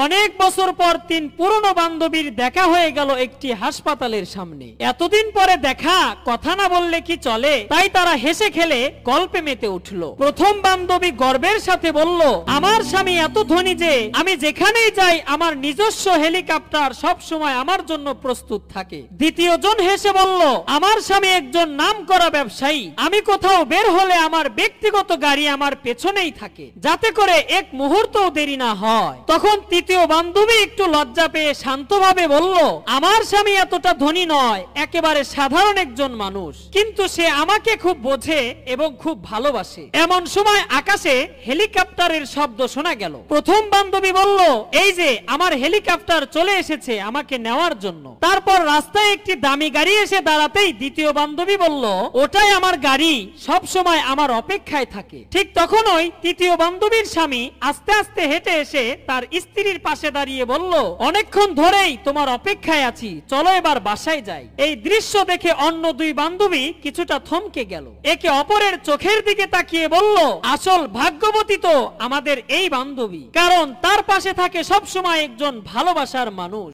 অনেক বছর পর তিন পুরনো বান্ধবীর দেখা হয়ে গেল একটি হাসপাতালের সামনে। এতদিন পরে দেখা, কথা না বললে কি চলে, তাই তারা হেসে খেলে গল্পে মেতে উঠল। প্রথম বান্ধবী গর্বের সাথে বলল, আমার স্বামী এত ধনী যে আমি যেখানেই যাই আমার নিজস্ব হেলিকপ্টার সব সময় আমার জন্য প্রস্তুত থাকে। দ্বিতীয় জন হেসে বলল, আমার স্বামী একজন নামকরা ব্যবসায়ী, আমি কোথাও বের হলে আমার ব্যক্তিগত গাড়ি আমার পেছনেই থাকে, যাতে করে এক মুহূর্তও দেরি না হয়। তখন তৃতীয় বান্ধবী একটু লজ্জা পেয়ে শান্তভাবে বলল, আমার স্বামী এতটা ধনী নয়, একেবারে সাধারণ একজন মানুষ, কিন্তু সে আমাকে খুব বোঝে এবং খুব ভালোবাসে। এমন সময় আকাশে হেলিকপ্টারের শব্দ শোনা গেল। প্রথম বান্ধবী বলল, এই যে আমার হেলিকপ্টার চলে এসেছে আমাকে নেওয়ার জন্য। তারপর রাস্তায় একটি দামি গাড়ি এসে দাঁড়াতেই দ্বিতীয় বান্ধবী বলল, ওটাই আমার গাড়ি, সব সময় আমার অপেক্ষায় থাকে। ঠিক তখনই তৃতীয় বান্ধবীর স্বামী আস্তে আস্তে হেঁটে এসে তার স্ত্রীর পাশে দাঁড়িয়ে বলল, অনেকক্ষণ ধরেই তোমার অপেক্ষায় আছি, চলো এবার বাসায় যাই। এই দৃশ্য দেখে অন্য দুই বান্ধবী কিছুটা থমকে গেল, একে অপরের চোখের দিকে তাকিয়ে বলল, আসল ভাগ্যবতী তো আমাদের এই বান্ধবী, কারণ তার পাশে থাকে সব সময় একজন ভালোবাসার মানুষ।